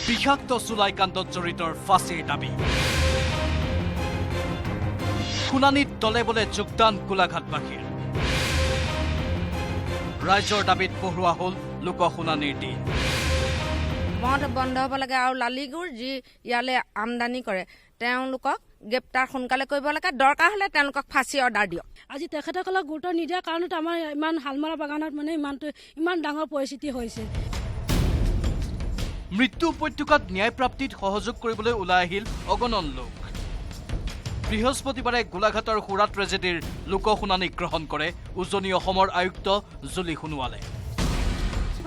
বিষাক্ত চুলাই কাণ্ডত জড়িতৰ ফাঁচীৰ দাবী শুনানিত দলে বলে যোগদান গোলাঘাটবাসীৰ ৰাইজৰ দাবীত পঢ়োৱা হ'ল লোক শুনানিৰ দিন মদ বন্ধ হ'ব লাগে আৰু লালিগুৰ যি ইয়ালে আমদানি কৰে তেওঁলোকক গ্ৰেপ্তাৰ সোনকালে কৰিব লাগে দৰকাৰ হ'লে তেওঁলোকক ফাঁচী অৰ্ডাৰ দিয়ক আজি তেখেতসকলক গুৰুত্ব নিদিয়াৰ কাৰণত আমাৰ ইমান হালমাৰা বাগানত মানে ইমান ডাঙৰ পৰিস্থিতি হৈছে মৃত্যু উপত্যকাত ন্যায় প্ৰাপ্তিত সহযোগ কৰিবলৈ ওলাই আহিল অগণন লোক বৃহস্পতিবাৰে গোলাঘাটৰ সুৰা ট্ৰেজেডিৰ লোক শুনানি গ্ৰহণ কৰে উজনি অসমৰ আয়ুক্ত জুলি সোণোৱালে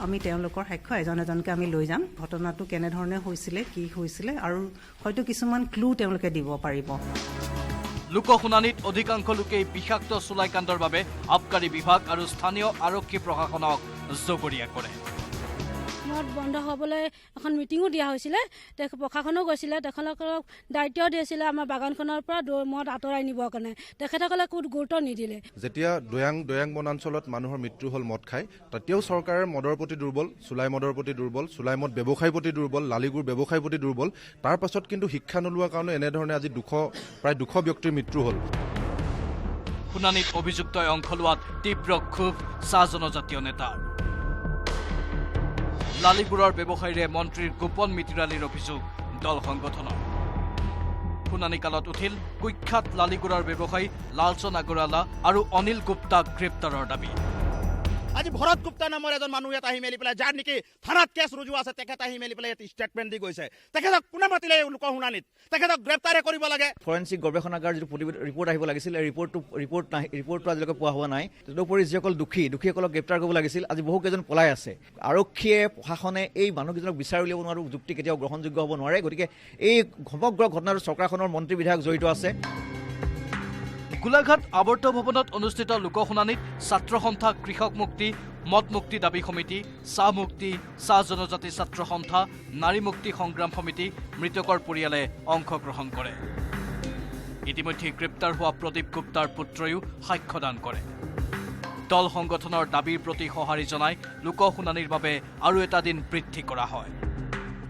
আমি তেওঁলোকৰ সাক্ষ্য এজন এজনকৈ আমি লৈ যাম ঘটনাটো কেনেধৰণে হৈছিলে কি হৈছিলে আৰু হয়তো কিছুমান ক্লু তেওঁলোকে দিব পাৰিব লোক শুনানিত অধিকাংশ লোকেই বিষাক্ত চুলাই কাণ্ডৰ বাবে আবকাৰী বিভাগ আৰু স্থানীয় আৰক্ষী প্ৰশাসনক জগৰীয়া কৰে মদ বন্ধ হ'বলৈ এখন মিটিঙো দিয়া হৈছিলে প্ৰশাসনো গৈছিলে তেখেতসকলক দায়িত্ব দিছিলে আমাৰ বাগানখনৰ পৰা মদ আঁতৰাই নিবৰ কাৰণে তেখেতসকলে কোনো গুৰুত্ব নিদিলে যেতিয়া দৈয়াং বনাঞ্চলত মানুহৰ মৃত্যু হ'ল মদ খাই তেতিয়াও চৰকাৰে মদৰ প্ৰতি দুৰ্বল চুলাই মদৰ প্ৰতি দুৰ্বল চুলাই মদ ব্যৱসায়ৰ প্ৰতি দুৰ্বল লালিগুৰ ব্যৱসায়ৰ প্ৰতি দুৰ্বল তাৰ পাছত কিন্তু শিক্ষা নোলোৱাৰ কাৰণে এনেধৰণে আজি প্ৰায় 200 ব্যক্তিৰ মৃত্যু হ'ল শুনানিত অভিযুক্তই অংশ লোৱাত তীব্ৰ ক্ষোভ চাহ জনজাতীয় নেতাৰ লালিগুৰৰ ব্যৱসায়ীৰে মন্ত্ৰীৰ গোপন মিতিৰালিৰ অভিযোগ দল সংগঠনৰ শুনানিকালত উঠিল কুখ্যাত লালিগুৰৰ ব্যৱসায়ী লালচন আগৰৱালা আৰু অনিল গুপ্তাক গ্ৰেপ্তাৰৰ দাবী আজি ভৰত গুপ্তা নামৰ এজন মানুহ ইয়াত আহি মেলি পেলাই যাৰ নেকি থানাত কেছ ৰুজু আছে তেখেত আহি মেলি পেলাই ষ্টেটমেণ্ট দি গৈছে তেখেতক কোনে মাতিলে লোক শুনানিত তেখেতক গ্ৰেপ্তাৰে কৰিব লাগে ফৰেনচিক গৱেষণাগাৰ যিটো ৰিপৰ্ট আহিব লাগিছিল এই ৰিপৰ্টটো আজিলৈকে পোৱা হোৱা নাই তদুপৰি যিসকল দোষীসকলক গ্ৰেপ্তাৰ কৰিব লাগিছিল আজি বহুকেইজন পলাই আছে আৰক্ষীয়ে প্ৰশাসনে এই মানুহকেইজনক বিচাৰি উলিয়াব নোৱাৰো যুক্তি কেতিয়াও গ্ৰহণযোগ্য হ'ব নোৱাৰে গতিকে এই সমগ্ৰ ঘটনাটো চৰকাৰখনৰ মন্ত্ৰী বিধায়ক জড়িত আছে গোলাঘাট আৱৰ্ত ভৱনত অনুষ্ঠিত লোক শুনানিত ছাত্ৰ সন্থা কৃষক মুক্তি মদ মুক্তি দাবী সমিতি চাহ মুক্তি চাহ জনজাতি ছাত্ৰ সন্থা নাৰী মুক্তি সংগ্ৰাম সমিতি মৃতকৰ পৰিয়ালে অংশগ্ৰহণ কৰে ইতিমধ্যে গ্ৰেপ্তাৰ হোৱা প্ৰদীপ গুপ্তাৰ পুত্ৰয়ো সাক্ষ্যদান কৰে দল সংগঠনৰ দাবীৰ প্ৰতি সঁহাৰি জনাই লোক শুনানিৰ বাবে আৰু এটা দিন বৃদ্ধি কৰা হয়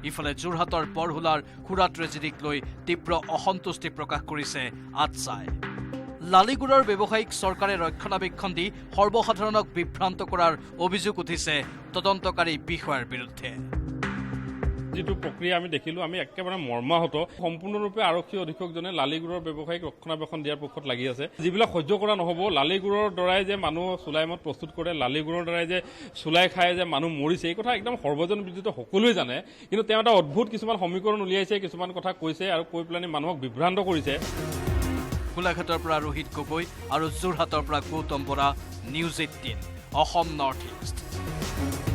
ইফালে যোৰহাটৰ বৰহুলাৰ সুৰা ট্ৰেজেডিক লৈ তীব্ৰ অসন্তুষ্টি প্ৰকাশ কৰিছে আটছাই লালিগুৰৰ ব্যৱসায়িক চৰকাৰে ৰক্ষণাবেক্ষণ দি সৰ্বসাধাৰণক বিভ্ৰান্ত কৰাৰ অভিযোগ উঠিছে তদন্তকাৰী বিষয়াৰ বিৰুদ্ধে যিটো প্ৰক্ৰিয়া আমি দেখিলোঁ আমি একেবাৰে মৰ্মাহত সম্পূৰ্ণৰূপে আৰক্ষী অধীক্ষকজনে লালিগুৰৰ ব্যৱসায়িক ৰক্ষণাবেক্ষণ দিয়াৰ পক্ষত লাগি আছে যিবিলাক সহ্য কৰা নহ'ব লালিগুৰৰ দ্বাৰাই যে মানুহ চুলাই মদ প্ৰস্তুত কৰে লালিগুৰৰ দ্বাৰাই যে চুলাই খাই যে মানুহ মৰিছে এই কথা একদম সৰ্বজন বিদিত সকলোৱে জানে কিন্তু তেওঁ এটা অদ্ভুত কিছুমান সমীকৰণ উলিয়াইছে কিছুমান কথা কৈছে আৰু কৈ পেলাই মানুহক বিভ্ৰান্ত কৰিছে গোলাঘাটৰ পৰা ৰোহিত গগৈ আৰু যোৰহাটৰ পৰা Gautam Bora news 18 Assam north east